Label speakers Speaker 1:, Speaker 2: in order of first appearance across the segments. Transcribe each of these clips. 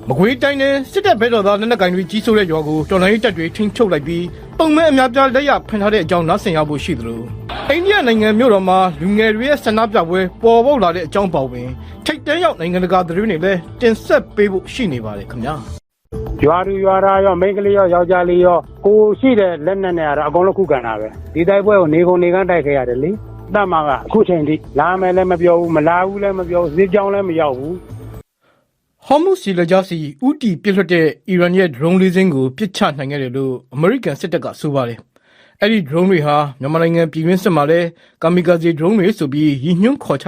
Speaker 1: မကွေးတိုင်းနဲ့စစ်တပ်ဘက်တော်သားလက်နက်ကိုင်တွေကြီးစိုးတဲ့ရွာကိုတော်လိုင်းတပ်တွေထိန်းချုပ်လိုက်ပြီးပုံမှန်အများပြားလက်ရဖန်ထားတဲ့အကြောင်းနားဆင်ရဖို့ရှိသလိုအိန္ဒိယနိုင်ငံမြို့တော်မှာလူငယ်တွေရဲ့ဆန္ဒပြပွဲပေါ်ပေါက်လာတဲ့အကြောင်းပေါ့ပင်ထိတ်တန်းရောက်နိုင်ငံတကာသတင်းတွေလည်းတင်ဆက်ပေးဖို့ရှိနေပါတယ်ခင်ဗျာ
Speaker 2: ရွာသူရွာသားရောမိန်းကလေးရောယောက်ျားလေးရောကိုရှိတဲ့လက်နက်နဲ့ကတော့အကုန်လုံးခုခံတာပဲဒီတိုက်ပွဲကိုနေကုန်နေကန်းတိုက်ခဲ့ရတယ်လေတတ်မှာကအခုချိန်ထိလာမယ်လည်းမပြောဘူးမလာဘူးလည်းမပြောဘူးဈေးကြောင်းလည်းမရောက်ဘူး
Speaker 1: ဟော်မုစီလဂျာစီဦးတီပြစ်လွတ်တဲ့အီရန်ရဲ့ drone လေးစင်းကိုပစ်ချနိုင်ခဲ့တယ်လို့အမေရိကန်စစ်တပ်ကဆိုပါတယ်အဲ့ဒီ drone တွေဟာမြန်မာနိုင်ငံပြည်တွင်းစစ်မှာလည်းကာမီကာဇီ drone တွေဆိုပြီးရည်ညွှန်းခေါ်က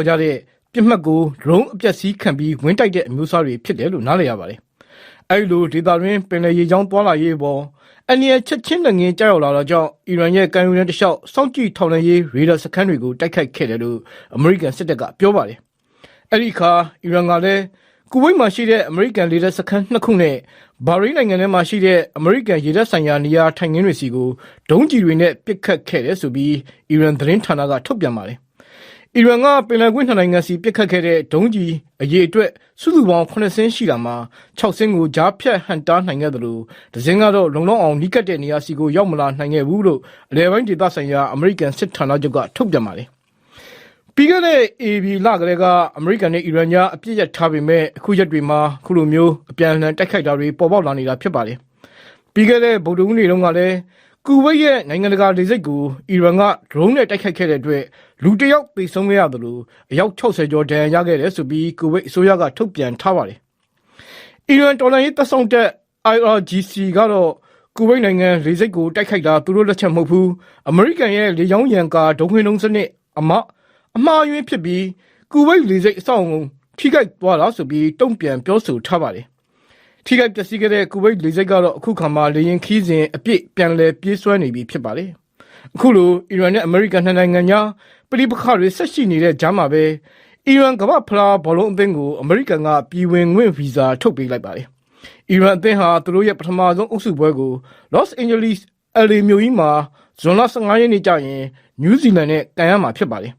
Speaker 1: ြတဲ့ပြစ်မှတ်ကို drone အပျက်စီးခံပြီးဝင်တိုက်တဲ့အမျိုးအစားတွေဖြစ်တယ်လို့နားလည်ရပါတယ်အဲ့လိုဒေတာတွင်ပင်လယ်ရေကြောင်းသွားလာရေးပေါ်အနည်းချက်ချင်းလက်ငင်းကြောက်လာတော့ကြောင့်အီရန်ရဲ့ကမ်းရိုးတန်းတစ်လျှောက်စောင့်ကြည့်ထောက်လှမ်းရေးရေဒါစခန်းတွေကိုတိုက်ခိုက်ခဲ့တယ်လို့အမေရိကန်စစ်တပ်ကပြောပါတယ်အဲ့ဒီအခါအီရန်ကလည်းကူဝိတ်မှာရှိတဲ့အမေရိကန်လေတပ်စခန်း2ခုနဲ့ဘာရိန်းနိုင်ငံထဲမှာရှိတဲ့အမေရိကန်ရေတပ်ဆိုင်ရာနေရာထိုင်ခင်းတွေစီကိုဒုံးကျည်တွေနဲ့ပစ်ခတ်ခဲ့တယ်ဆိုပြီးအီရန်သတင်းဌာနကထုတ်ပြန်ပါတယ်အီရန်ကပင်လယ်ကွေ့နိုင်ငံစီပစ်ခတ်ခဲ့တဲ့ဒုံးကျည်အရေအတွက်စုစုပေါင်း9ဆင်းရှိတာမှာ6ဆင်းကိုကြားဖြတ်ဟန်တားနိုင်ခဲ့တယ်လို့ဒဇင်းကတော့လုံလောက်အောင်နီးကပ်တဲ့နေရာစီကိုရောက်မလာနိုင်ခဲ့ဘူးလို့အလဲပိုင်းဒေသဆိုင်ရာအမေရိကန်စစ်ဌာနချုပ်ကထုတ်ပြန်ပါတယ်ပြီးခဲ့တဲ့ AB လကလေးကအမေရိကန်နဲ့အီရန်ကြားအပြစ်ရထားပေမဲ့အခုရက်တွေမှာခုလိုမျိုးအပြန်အလှန်တိုက်ခိုက်တာတွေပေါ်ပေါက်လာနေတာဖြစ်ပါတယ်ပြီးခဲ့တဲ့ဗုဒ္ဓဟူးနေ့တုန်းကလည်းကူဝိတ်ရဲ့နိုင်ငံတကာလေဆိပ်ကိုအီရန်က drone နဲ့တိုက်ခိုက်ခဲ့တဲ့အတွက်လူတစ်ယောက်သေဆုံးခဲ့ရသလိုအယောက်60ကျော်ဒဏ်ရာရခဲ့တယ်ဆိုပြီးကူဝိတ်အစိုးရကထုတ်ပြန်ထားပါတယ်အီရန်တော်လှန်ရေးတပ်ဆောင်တပ် IRGC ကတော့ကူဝိတ်နိုင်ငံလေဆိပ်ကိုတိုက်ခိုက်တာသူတို့လက်ချက်မဟုတ်ဘူးအမေရိကန်ရဲ့လေကြောင်းရန်ကာဒုံးခွင်းလုံးစနစ်အမှားယွင်းဖြစ်ပြီးကူဝိတ်လေဆိပ်အဆောက်အုံထိခိုက်သွားတာဆိုပြီးတုံ့ပြန်ပြောဆိုထားပါတယ်ထိခိုက်ပျက်စီးခဲ့တဲ့ကူဝိတ်လေဆိပ်ကတော့အခုခါမှာလေရင်ခီးစဉ်အပြည့်ပြန်လည်ပြေးဆွဲနေပြီဖြစ်ပါတယ်အခုလိုအီရန်နဲ့အမေရိကန်နှစ်နိုင်ငံကြားပဋိပက္ခတွေဆက်ရှိနေတဲ့ကြားမှာပဲအီရန်ကမ္ဘာဖလားဘောလုံးအသင်းကိုအမေရိကန်ကပြည်ဝင်ခွင့်ဗီဇာထုတ်ပေးလိုက်ပါတယ်အီရန်အသင်းဟာသူတို့ရဲ့ပထမဆုံးအုပ်စုပွဲကို Los Angeles LA မြို့ကြီးမှာဇွန်လ15ရက်နေ့ကျရင်နယူးဇီလန်နဲ့ကန်ရမှာဖြစ်ပါတယ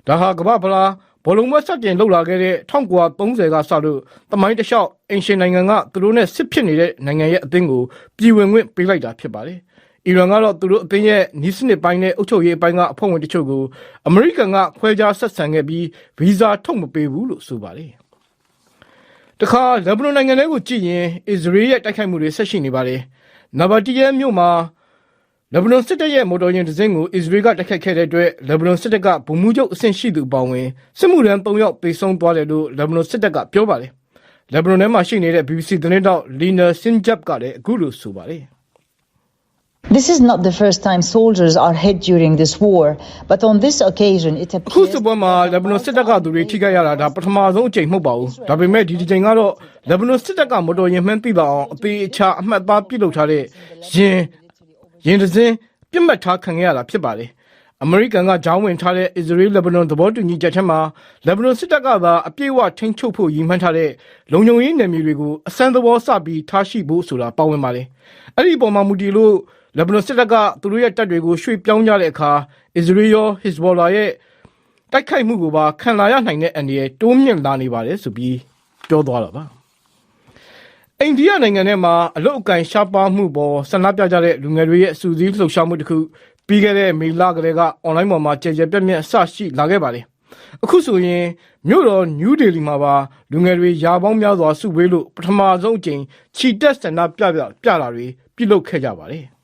Speaker 1: ်ဒါဟာကမ္ဘာဖလားဘောလုံးပွဲစတင်လှုပ်လာခဲ့တဲ့1930ကစလို့တမိုင်းတစ်လျှောက်အင်ရှင်နိုင်ငံကသူတို့နဲ့စစ်ဖြစ်နေတဲ့နိုင်ငံရဲ့အသင်းကိုပြည်ဝင်ခွင့်ပေးလိုက်တာဖြစ်ပါတယ်။အီရန်ကတော့သူတို့အသင်းရဲ့နီးစနစ်ပိုင်းနဲ့အုပ်ချုပ်ရေးပိုင်းကအဖွဲ့ဝင်တချို့ကိုအမေရိကန်ကခွဲခြားဆက်ဆံခဲ့ပြီးဗီဇာထုတ်မပေးဘူးလို့ဆိုပါတယ်။တခါလက်ဘနွန်နိုင်ငံကိုကြည့်ရင်အစ္စရေးရဲ့တိုက်ခိုက်မှုတွေဆက်ရှိနေပါတယ်။နာဘာတီယဲမြို့မှာလက်ဘနွန်စစ်တပ်ရဲ့မော်တော်ယာဉ်တစ်စင်းကိုအစ္စရေးကတိုက်ခိုက်ခဲ့တဲ့အတွက်လက်ဘနွန်စစ်တပ်ကဗိုလ်မှူးချုပ်အဆင့်ရှိသူအပေါင်းဝင်စစ်မှုထမ်း3ယောက်သေဆုံးသွားတယ်လို့လက်ဘနွန်စစ်တပ်ကပြောပါတယ်။လက်ဘနွန်ထဲမှာရှိနေတဲ့ BBC သတင်းတောက်လီနာစင်ဂျပ်ကလည်းအခုလိုဆိုပါတယ်
Speaker 3: ။ This is not the first time soldiers are hit during this war, but on this occasion it appears
Speaker 1: အခုစစ်ပွဲမှာလက်ဘနွန်စစ်တပ်ကသူတွေထိခိုက်ရတာဒါပထမဆုံးအကြိမ်မဟုတ်ပါဘူး။ဒါပေမဲ့ဒီချိန်ကတော့လက်ဘနွန်စစ်တပ်ကမော်တော်ယာဉ်မှန်းသိပါအောင်အသေးအချာအမှတ်သားပြုလုပ်ထားတဲ့ရင်တစ်စင်းပြစ်မှတ်ထားခံခဲ့ရတာဖြစ်ပါတယ်။အမေရိကန်ကဂျောင်းဝင်ထားတဲ့အစ္စရေးလက်ဘနွန်သဘောတူညီချက်ထဲမှာလက်ဘနွန်စစ်တပ်ကသာအပြည့်အဝထိန်းချုပ်ဖို့ရည်မှန်းထားတဲ့လုံခြုံရေးနယ်မြေတွေကိုအစမ်းသဘောစပြီးထားရှိဖို့ဆိုတာပါဝင်ပါတယ်။အဲ့ဒီပုံမှန်မူတည်လို့လက်ဘနွန်စစ်တပ်ကသူတို့ရဲ့တပ်တွေကိုရွှေ့ပြောင်းကြတဲ့အခါအစ္စရေးရောဟစ်ဇ်ဘောလာရဲ့တိုက်ခိုက်မှုကိုပါခံလာရနိုင်တဲ့အန္တရာယ်တိုးမြင့်လာနေပါတယ်ဆိုပြီးပြောသွားတာပါ။အိန္ဒိယနိုင်ငံထဲမှာအလုတ်အကင်ရှားပါမှုပေါ်ဆန္ဒပြကြတဲ့လူငယ်တွေရဲ့အစူစီးလှုပ်ရှားမှုတစ်ခုပြီးခဲ့တဲ့မေလကလေးကအွန်လိုင်းပေါ်မှာကြဲကြဲပြန့်ပြန့်အဆရှိလာခဲ့ပါတယ်။အခုဆိုရင်မြို့တော်နယူးဒေလီမှာပါလူငယ်တွေရာပေါင်းများစွာစုဝေးလို့ပထမဆုံးအကြိမ်ချီတက်ဆန္ဒပြတာတွေပြုလုပ်ခဲ့ကြပါတယ်။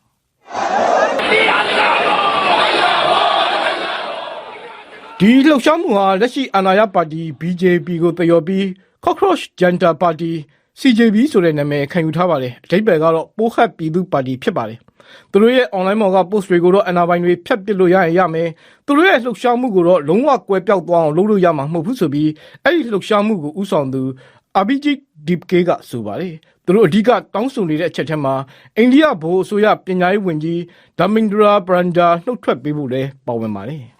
Speaker 1: ဒီလှုပ်ရှားမှုဟာလက်ရှိအာဏာရပါတီ BJP ကိုတယောပြီး Cockroach Janta Party CJB ဆိုတဲ့နာမည်ခံယူထားပါတယ်အဓိပ္ပာယ်ကတော့ပိုးခတ်ပြည်သူပါတီဖြစ်ပါတယ်သူတို့ရဲ့ online ပေါ်က post တွေကိုတော့အနာပိုင်တွေဖျက်ပစ်လို့ရရင်ရမယ်သူတို့ရဲ့လှုပ်ရှားမှုကိုတော့လုံးဝကွဲပြောက်သွားအောင်လုပ်လို့ရမှာမဟုတ်ဘူးဆိုပြီးအဲ့ဒီလှုပ်ရှားမှုကိုဥဆောင်သူ Abhijit Dipke ကဆိုပါတယ်သူတို့အဓိကတောင်းဆိုနေတဲ့အချက်ထဲမှာအိန္ဒိယဗဟိုအစိုးရပညာရေးဝန်ကြီး Dharmendra Pradhan နှုတ်ထွက်ပေးဖို့လည်းပါဝင်ပါတယ်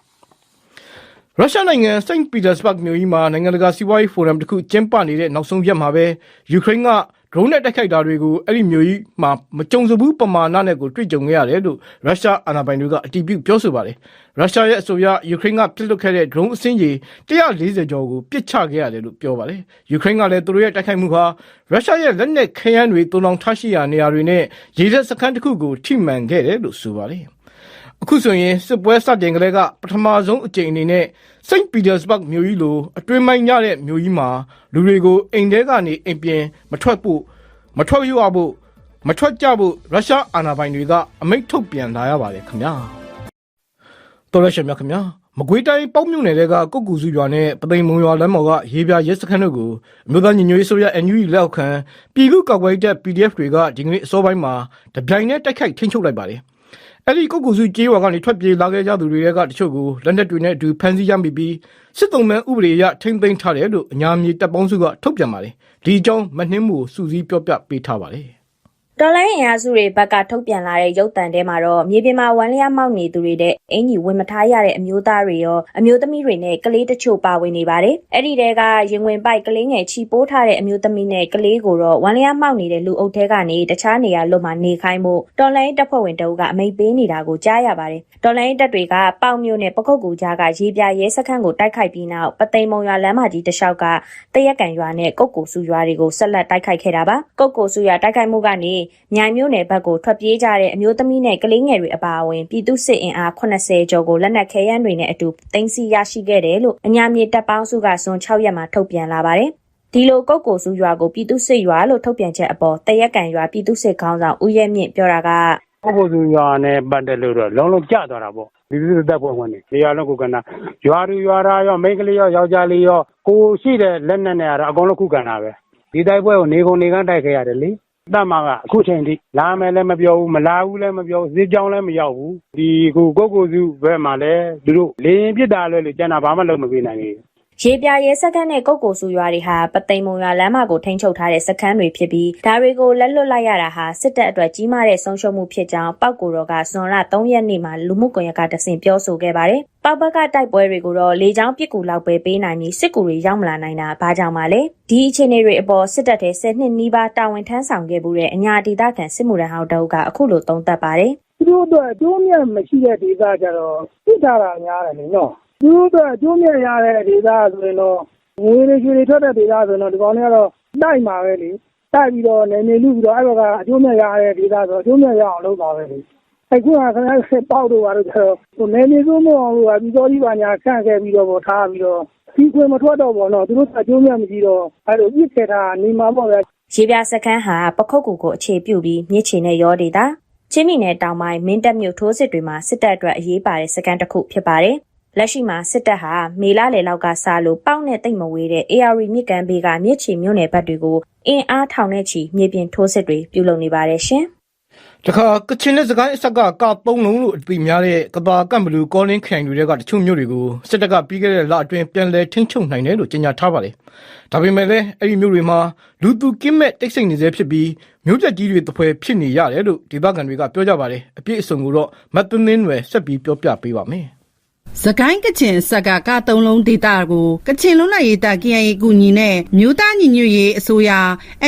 Speaker 1: ရုရှားနိုင်ငံစိန့်ပီတာစဘတ်မြို့ကြီးမှာနိုင်ငံတကာစီးပွားရေးဖိုရမ်တစ်ခုကျင်းပနေတဲ့နောက်ဆုံးရက်မှာပဲယူကရိန်းက drone နဲ့တိုက်ခိုက်တာတွေကိုအဲ့ဒီမျိုးကြီးမှာမကြုံစဘူးပမာဏနဲ့ကိုတွေ့ကြုံခဲ့ရတယ်လို့ရုရှားအာဏာပိုင်တွေကအတည်ပြုပြောဆိုပါတယ်ရုရှားရဲ့အဆိုအရယူကရိန်းကပြစ်လွတ်ခဲ့တဲ့ drone အစင်းကြီး140ကျော်ကိုပစ်ချခဲ့ရတယ်လို့ပြောပါတယ်ယူကရိန်းကလည်းသူတို့ရဲ့တိုက်ခိုက်မှုဟာရုရှားရဲ့လက်နက်ခဲယမ်းတွေတုံလောင်ထားရှိရာနေရာတွေနဲ့ရေတပ်စခန်းတစ်ခုကိုထိမှန်ခဲ့တယ်လို့ဆိုပါတယ်အခုဆိုရင်စစ်ပွဲစတင်ကလေးကပထမဆုံးအကြိမ်အနေနဲ့စိန့်ပီတာစဘတ်မြို့ကြီးလိုအတွင်းပိုင်းရတဲ့မြို့ကြီးမှာလူတွေကိုအိမ်ထဲကနေအိမ်ပြင်မထွက်ကြဖို့ရုရှားအာဏာပိုင်တွေကအမိန့်ထုတ်ပြန်လာရပါတယ်ခင်ဗျာတော်ရရှိမြခင်ဗျာမကွေးတိုင်းပေါက်မြို့နယ်ကကုတ်ကူစုရွာနဲ့ပသိမ်မုံရွာလမ်းပေါ်ကရေပြရဲစခန်းတို့ကိုအမျိုးသားညီညွတ်ရေးဆိုရ NUG လက်အောက်ခံပြည်သူ့ကာကွယ်ရေးတပ် PDF တွေကဒီကနေ့အစောပိုင်းမှာတပြိုင်နက်တိုက်ခိုက်ထိန်းချုပ်လိုက်ပါတယ်အဲ့ဒီကုတ်ကူစုကြေးဝါကနေထွက်ပြေးလာခဲ့ကြသူတွေကတချို့ကိုလက်နက်တွေနဲ့အတူဖမ်းဆီးရမိပြီးစစ်တုံးမဲ့ဥပဒေအရထိန်းသိမ်းထားတယ်လို့အညာမြေတပ်ပေါင်းစုကထုတ်ပြန်ပါတယ်ဒီအကြောင်းမနှင်းမှုစူးစီးပြောပြပေးထားပါတယ်တ
Speaker 4: ော်လိုင်းအင်အားစုတွေဘက်ကထုတ်ပြန်လာတဲ့ရုပ်သံထဲမှာတော့မြေပြင်မှာဝမ်းလျားမောက်နေသူတွေတဲ့အင်ကြီးဝင်မထားရတဲ့အမျိုးသားတွေရောအမျိုးသမီးတွေနဲ့ကလေးတချို့ပါဝင်နေပါတယ်။အဲ့ဒီတဲကရင်ဝင်ပိုက်ကလေးငယ်ချီပိုးထားတဲ့အမျိုးသမီးနဲ့ကလေးကိုတော့ဝမ်းလျားမောက်နေတဲ့လူအုပ်ထဲကနေတခြားနေရာလွတ်မှာနေခိုင်းဖို့တော်လိုင်းတပ်ဖွဲ့ဝင်တအုပ်ကအမိန့်ပေးနေတာကိုကြားရပါတယ်။တော်လိုင်းတပ်တွေကပေါင်မြို့နဲ့ပခုတ်ကူကြားကရေပြရဲစခန်းကိုတိုက်ခိုက်ပြီးနောက်ပသိမ်မုံရွာလမ်းမကြီးတစ်လျှောက်ကတရက်ကန်ရွာနဲ့ကုတ်ကိုစုရွာတွေကိုဆက်လက်တိုက်ခိုက်ခဲ့တာပါ။ကုတ်ကိုစုရွာတိုက်ခိုက်မှုကနေမြိုင်မြို့နယ်ဘက်ကိုထွက်ပြေးကြတဲ့အမျိုးသမီးနဲ့ကလေးငယ်တွေအပါအဝင်ပြည်သူစစ်အင်အား80ကျော်ကိုလက်နက်ခဲယမ်းတွေနဲ့အတူသိမ်းဆည်းရရှိခဲ့တယ်လို့အညာမြေတပ်ပေါင်းစုကဇွန်6ရက်မှာထုတ်ပြန်လာပါတယ်။ဒီလိုကုတ်ကိုစုရွာကိုပြည်သူစစ်ရွာလို့ထုတ်ပြန်ချက်အပေါ်တရက်ကန်ရွာပြည်သူစစ်ခေါင်းဆောင်ဦးရဲမြင့်ပြောတာကက
Speaker 2: ုတ်ကိုစုရွာနဲ့ပတ်သက်လို့တော့လုံးလုံးကျသွားတာပေါ့ဒီလိုတပ်ဖွဲ့ဝင်တွေနေရာလုံးကိုကနာရွာသူရွာသားရောမိန်းကလေးရောယောက်ျားလေးရောကိုရှိတဲ့လက်နက်နဲ့ကတော့အကုန်လုံးခုခံတာပဲဒီတိုက်ပွဲကိုနေကုန်နေကန်းတိုက်ခဲ့ရတယ်လေတပ်မကအခုချိန်ထိလာမယ်လည်းမပြောဘူးမလာဘူးလည်းမပြောဘူးစစ်ကြောင်းလည်းမရောက်ဘူးဒီကုတ်ကိုစုဘက်မှာလည်းသူတို့လေရင်ပြစ်တာလဲလို့ကျန်တာဘာမှလုပ်မပေးနိုင်ဘူး
Speaker 4: ရေပြရဲစခန်းနဲ့ကုတ်ကိုစုရွာတွေဟာပသိမ်မုံရွာလမ်းမကိုထိန်းချုပ်ထားတဲ့စခန်းတွေဖြစ်ပြီးဒါတွေကိုလက်လွတ်လိုက်ရတာဟာစစ်တပ်အတွက်ကြီးမားတဲ့ဆုံးရှုံးမှုဖြစ်ကြောင်းပောက်ကိုတော်ကဇွန်လ3ရက်နေ့မှာလူမှုကွန်ရက်ကတဆင့်ပြောဆိုခဲ့ပါတယ်။ပောက်ဘက်ကတိုက်ပွဲတွေကိုတော့လေကြောင်းပစ်ကူလောက်ပဲပေးနိုင်ပြီးစစ်ကူတွေရောက်မလာနိုင်တာဘာကြောင့်ပါလဲ။ဒီအခြေအနေတွေအပေါ်စစ်တပ်ထဲ10နှစ်နီးပါးတာဝန်ထမ်းဆောင်ခဲ့မှုတဲ့အညာဒေသခံစစ်မှုထမ်းဟောင်းတအုပ်ကအခုလိုသုံးသပ်ပါတယ်
Speaker 5: ။သူတို့အတွက်အကျိုးမြတ်မရှိတဲ့ဒေသကြတော့စစ်တာတာများတယ်လေနော်။သူတို့အတွက်အကျိုးမြတ်ရတဲ့ဒေသဆိုရင်တော့ငွေတွေရွှေတွေထွက်တဲ့ဒေသဆိုတော့ဒီကောင်တွေကတော့တိုက်မှာပဲလေတိုက်ပြီးတော့နေလူပြီးတော့အဲ့ဘက်ကအကျိုးမြတ်ရတဲ့ဒေသဆိုအကျိုးမြတ်ရအောင်လုပ်ပါပဲလေအခုကခင်ဗျားပေါက်တော့ပါတော့ဆိုတော့နေစိုးမအောင်လို့ပြီးတော်ကြီးပါညာဆန့်ခဲ့ပြီးတော့ထားပြီးတော့ဒီခွေမထွက်တော့ဘောနော်သူတို့အကျိုးမြတ်မရှိတော့အဲ့လိုပြစ်ခဲ့တာနေမှာပေါ့ဗျာ
Speaker 4: ရေပြစခန်းဟာပခုတ်ကူကိုအခြေပြုပြီးမြစ်ချေနဲ့ရောဒေသချင်းပြည်နယ်တောင်ပိုင်းမင်းတပ်မြို့ထိုးစစ်တွေမှာစစ်တပ်အတွက်အရေးပါတဲ့စခန်းတစ်ခုဖြစ်ပါတယ်လက်ရှိမှာစစ်တပ်ဟာမေလလယ်လောက်ကစလို့ပေါက်နဲ့တိတ်မဝေးတဲ့ AR မြစ်ကမ်းဘေးကမြစ်ချေမြို့နယ်ဘက်တွေကိုအင်အားထောင်နဲ့ချီမြေပြင်ထိုးစစ်တွေပြုလုပ်နေပါတယ်ရှင်
Speaker 1: ။တခါကချင်နဲ့စကိုင်းအဆက်က3လုံးလို့အသိများတဲ့ကဘာကံဘလူကောလင်းခိုင်တွေကတချို့မြို့တွေကိုစစ်တပ်ကပြီးခဲ့တဲ့လအတွင်းပြန်လည်ထိန်းချုပ်နိုင်တယ်လို့ကြေညာထားပါတယ်။ဒါပေမဲ့လည်းအဲ့ဒီမြို့တွေမှာလူသူကင်းမဲ့တိတ်ဆိတ်နေစေဖြစ်ပြီးမြို့ပြကြီးတွေတပွဲဖြစ်နေရတယ်လို့ဒေသခံတွေကပြောကြပါတယ်။အပြည့်အစုံကိုတော့မတ်သွင်းနှင်းွယ်ဆက်ပြီးပြောပြပေးပါမယ်။
Speaker 6: စကိုင်းကချင်ဆက်က3လုံးဒေတာကိုကချင်လွတ်လပ်ရေးတပ် KIA ကူညီနဲ့မြို့သားညီညွတ်ရေးအစိုးရ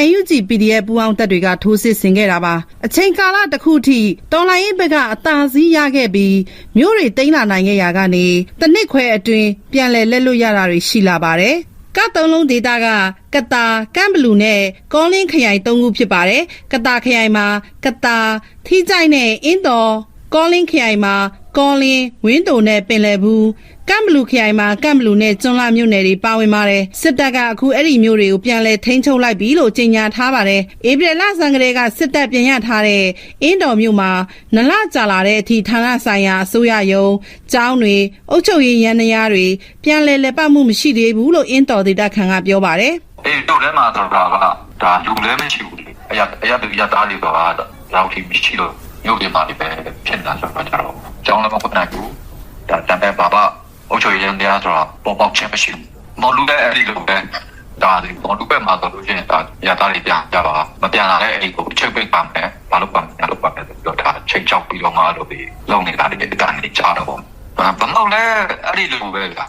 Speaker 6: NUG PDF ပူးပေါင်းတပ်တွေကထိုးစစ်ဆင်ခဲ့တာပါအချိန်ကာလတစ်ခုထိတော်လိုင်းရေးဘက်ကအသာစီးရခဲ့ပြီးမြို့တွေတိမ့်လာနိုင်ခဲ့ရာကနေတနစ်ခွဲအတွင်းပြန်လည်လက်လွတ်ရတာတွေရှိလာပါတယ်3လုံးဒေတာကကတာကမ်ဘလူနဲ့ကောလင်းခရိုင်3ခုဖြစ်ပါတယ်ကတာခရိုင်မှာကတာထီးကြိုက်နဲ့အင်းတော်ကောလင်းခရိုင်မှာကောလင်းဝင်းတုံနဲ့ပင်လယ်ဘူးကမ်ဘလူခရိုင်မှာကမ်ဘလူနဲ့ကျွန်းလာမြို့နယ်တွေပါဝင်ပါတယ်စစ်တပ်ကအခုအဲ့ဒီမြို့တွေကိုပြန်လဲထိန်းချုပ်လိုက်ပြီလို့ကြေညာထားပါတယ်ဧပြီလဆန်းကလေးကစစ်တပ်ပြန်ရထားတဲ့အင်းတော်မြို့မှာနလကြာလာတဲ့အထိဌာနဆိုင်ရာအစိုးရရုံးကျောင်းတွေအုပ်ချုပ်ရေးရန်နေရာတွေပြန်လဲလက်ပတ်မှုမရှိသေးဘူးလို့အင်းတော်ဒေသခံကပြောပါတယ်
Speaker 7: တို့ထဲမှာဆိုတာကဒါလူလည်းမရှိဘူးအရာတူရသားတွေကတော့လောက်ထိမရှိလို့မြို့တွေမှာပဲဖြစ်နေတာဆိုတော့ကျောင်းလည်းမဖွင့်နိုင်ဘူးဒါတန်တဲ့ဘာအုပ်ချုပ်ရေးနေရာဆိုတာပေါ်ပေါက်ခြင်းမရှိဘူးမလူတဲ့အဲ့ဒီလိုပဲဒါဒီမလူပဲမှာဆိုလို့ရှိရင်ဒါရသားတွေပြန်ကြပါမပြန်လာတဲ့အဲ့ဒီကိုချိန်ပိတ်ပါမယ်ဘာလို့ပါမယ်လို့ပါမယ်ဆိုတော့ဒါချိန်ချောက်ပြီးတော့မှလို့ပြီးလုံနေတာတွေကနေကြားတော့ဘာမှလဲအဲ့ဒီလိုပဲ
Speaker 6: က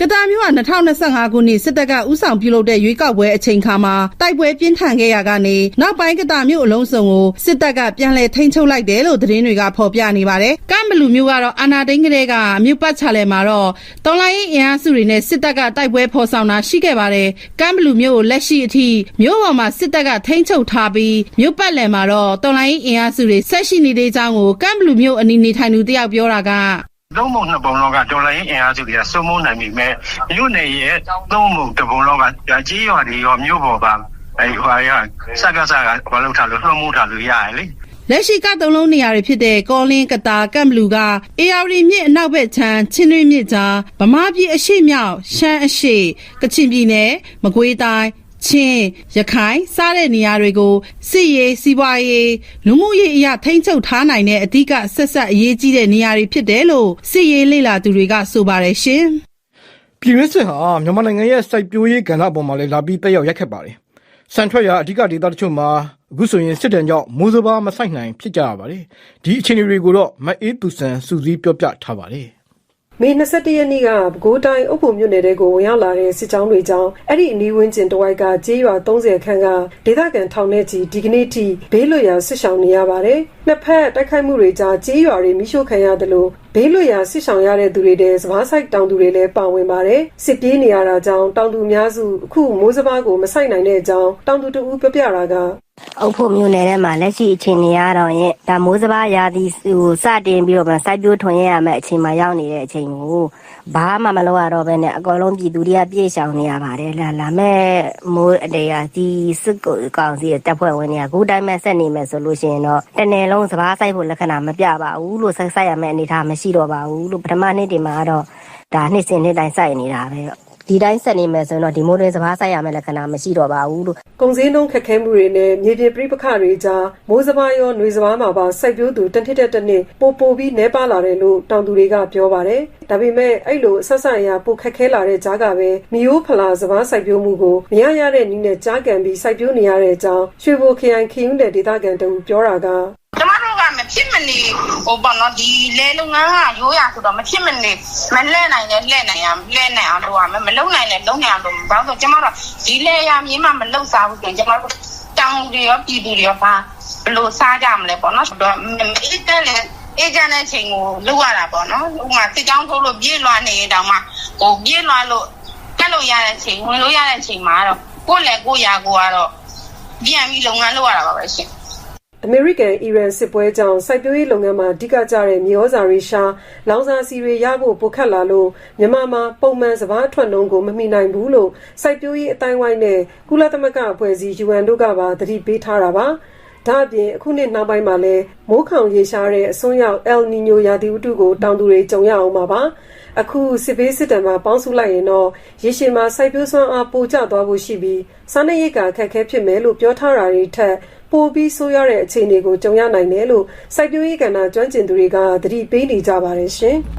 Speaker 6: ကတာမြို့က2025ခုနှစ်စစ်တပ်ကဥဆောင်ပြုလုပ်တဲ့ရွေးကောက်ပွဲအချိန်ခါမှာတိုက်ပွဲပြင်းထန်ခဲ့ရကနေနောက်ပိုင်းကတာမြို့အလုံးစုံကိုစစ်တပ်ကပြန်လည်ထိန်းချုပ်လိုက်တယ်လို့သတင်းတွေကဖော်ပြနေပါတယ်။ကမ်ဘလူမြို့ကတော့အာနာဒိန်းကလေးကမြို့ပတ်ချလဲမှာတော့တော်လိုင်းအင်အားစုတွေနဲ့စစ်တပ်ကတိုက်ပွဲဖော်ဆောင်တာရှိခဲ့ပါတယ်။ကမ်ဘလူမြို့ကိုလက်ရှိအထိမြို့ပေါ်မှာစစ်တပ်ကထိန်းချုပ်ထားပြီးမြို့ပတ်လည်မှာတော့တော်လိုင်းအင်အားစုတွေဆက်ရှိနေတဲ့အကြောင်းကိုကမ်ဘလူမြို့အနီးနေထိုင်သူတယောက်ပြောတာက
Speaker 8: သုံးပုံနှစ်ပုံလောက်ကဒေါ်လာရင်းအင်အားစုတွေကစုံမနိုင်ပြီမဲ့မြို့နယ်ရဲ့သုံးပုံတစ်ပုံလောက်ကကြီးရွာတွေရောမြို့ပေါ်ပါဟိုရစကားဘာလို့ထားလို့လွှမ်းမိုးထားလို့ရတယ်လေ
Speaker 6: လက်ရှိကသုံးလုံးနေရာတွေဖြစ်တဲ့ကောလင်းကတာကမ်ဘလူကအေယာရီမြစ်အနောက်ဘက်ခြမ်းချင်းတွင်းမြစ်ကြားဗမာပြည်အရှိမြောက်ရှမ်းအရှိကချင်ပြည်နယ်မကွေးတိုင်းချင်းရခိုင်စားတဲ့နေရာတွေကိုစစ်ရေးစီးပွားရေးလူမှုရေးအရာထိန်းချုပ်ထားနိုင်တဲ့အဓိကဆက်ဆက်အရေးကြီးတဲ့နေရာတွေဖြစ်တယ်လို့စစ်ရေးလေ့လာသူတွေကဆိုပါတယ်ရှင်
Speaker 1: ။ပြည်တွင်းစစ်ဟာမြန်မာနိုင်ငံရဲ့စိုက်ပျိုးရေးကဏ္ဍပေါ်မှာလည်းလာပြီးတက်ရောက်ရိုက်ခတ်ပါတယ်။စံထွက်ရာအဓိကဒေသတချို့မှာအခုဆိုရင်စစ်တမ်းကြောင့်မိုးစဘာမဆိုင်နိုင်ဖြစ်ကြရပါတယ်။ဒီအခြေအနေတွေကိုတော့မအေးသူဆန်စူးစီးပြောပြထားပါတယ်။
Speaker 9: မေ21ရက်နေ့ကပဲခူးတိုင်းအုပ်ဖို့မြို့နယ်တဲကိုဝင်ရောက်လာတဲ့စစ်ကြောင်းတွေကြောင့်အဲ့ဒီအနီးဝန်းကျင်တဝိုက်ကကြေးရွာ30ခန့်ကဒေသခံထောင်ထဲကြီးဒီကနေ့ထိဘေးလွတ်ရာဆစ်ဆောင်နေရပါတယ်။နှစ်ဖက်တိုက်ခိုက်မှုတွေကြားကြေးရွာတွေမိရှို့ခံရတယ်လို့ဘေးလွတ်ရာဆစ်ဆောင်ရတဲ့သူတွေတဲ့စဘာဆိုင်တောင်သူတွေလည်းပါဝင်ပါတယ်။စစ်ပြေးနေရတာကြောင့်တောင်သူများစုအခုမိုးစဘာကိုမဆိုင်နိုင်တဲ့အကြောင်းတောင်သူတို့ပြောပြတာကအ
Speaker 10: ုပ်ဖို့မြို့နယ်ထဲမှာလက်ရှိအခြေအနေရတော့ရင်ဒါမိုးစဘာရာသီဟိုစတင်ပြီးတော့စိုက်ပျိုးထွန်ရရမယ့်အချိန်မှာရောက်နေတဲ့အချိန်ကိုဘာမှမလုပ်ရတော့ဘဲနဲ့အကောင်လုံးပြည်သူတွေကပြေးရှောင်နေရပါတယ်လာမဲ့မိုးအတေးကဒီစစ်ကောင်စီတပ်ဖွဲ့ဝင်တွေကအခုတိုင်းမဲ့ဆက်နေမယ်ဆိုလို့ရှိရင်တော့တနယ်လုံးစဘာစိုက်ဖို့လက္ခဏာမပြပါဘူးလို့စိုက်ရမယ့်အနေအထားမရှိတော့ပါဘူးလို့ပထမနေ့တင်မှာတော့ဒါနှစ်စဉ်နှစ်တိုင်းစိုက်နေတာပဲဒီတိုင်းဆက်နေမယ်ဆိုတော့ဒီမိုးတွင်စဘာဆိုင်ရမယ့်လက္ခဏာမရှိတော့ပါဘူးလို့
Speaker 9: ကုန်စည်နှုန်းခက်ခဲမှုတွေနဲ့မြေပြင်ပြိပခတွေကြားမိုးစဘာရောຫນွေစဘာမှာပါစိုက်ပျိုးသူတစ်နှစ်တစ်နှစ်ပိုပြီးနှဲပါလာတယ်လို့တောင်သူတွေကပြောပါတယ်ဒါပေမဲ့အဲ့လိုဆက်ဆံရပိုခက်ခဲလာတဲ့ကြားကပဲမျိုးဖလာစဘာစိုက်ပျိုးမှုကိုမရတဲ့နည်းနဲ့ကြားကန်ပြီးစိုက်ပျိုးနေရတဲ့အကြောင်းရွှေဘိုခရိုင်ခင်းဦးတဲ့ဒေသခံတူပြောတာက
Speaker 11: ကျမတို့ကမဖြစ်မနေဟိုပေါ့နော်ဒီလဲလုပ်ငန်းကရိုးရဆိုတော့မဖြစ်မနေမလဲနိုင်လဲလဲနိုင်အောင်လုပ်ရမယ်မလုပ်နိုင်လဲလုပ်နိုင်အောင်လုပ်ဘာလို့ဆိုကျမတို့ဒီလဲရမြင်းမှမလုပ်စားဘူးဆိုရင်ကျမတို့တောင်တွေရောပြည်သူတွေရောဘာဘယ်လိုစားကြမလဲပေါ့နော်ဆိုတော့အေးတဲ့အေဂျင့်တဲ့ချိန်ကိုလုပ်ရတာပေါ့နော်ဥပမာစစ်ကြောင်းထိုးလို့ပြေးလွှားနေတောင်မှဟိုပြေးလွှားလို့ကတ်လို့ရတဲ့ချိန်ဝင်လို့ရတဲ့ချိန်မှာတော့ကိုယ့်လက်ကိုရာကိုကတော့ပြန်ပြီးလုပ်ငန်းလုပ်ရတာပါပဲရှင်
Speaker 9: အမေရိကန်အီရန်စစ်ပွဲကြောင့်စိုက်ပျိုးရေးလုပ်ငန်းမှာအဓိကကျတဲ့မြေဩဇာတွေရှာလောင်စာဆီတွေရဖို့ပိုခက်လာလို့မြန်မာမှာပုံမှန်စဘာထွက်နှုန်းကိုမမီနိုင်ဘူးလို့စိုက်ပျိုးရေးအတိုင်းဝိုင်းနဲ့ကုလသမဂ္ဂအဖွဲ့အစည်း UN တို့ကပါသတိပေးထားတာပါဒါအပြင်အခုနှစ်နောက်ပိုင်းမှာလည်းမိုးခေါင်ရေရှားတဲ့အစွန်းရောက် El Niño ရာသီဥတုကိုတောင်သူတွေကြုံရအောင်ပါအခုစစ်ဘေးစစ်တမ်းမှာပေါင်းစုလိုက်ရင်တော့ရေရှည်မှာစိုက်ပျိုးစွမ်းအားပိုကျသွားဖို့ရှိပြီးစားနပ်ရိက္ခာအခက်အခဲဖြစ်မယ်လို့ပြောထားတာတွေထက်ပိုပြီးဆိုးရတဲ့အခြေအနေကိုကြုံရနိုင်တယ်လို့စိုက်ပျိုးရေးကဏ္ဍကျွမ်းကျင်သူတွေကသတိပေးနေကြပါတယ်ရှင်။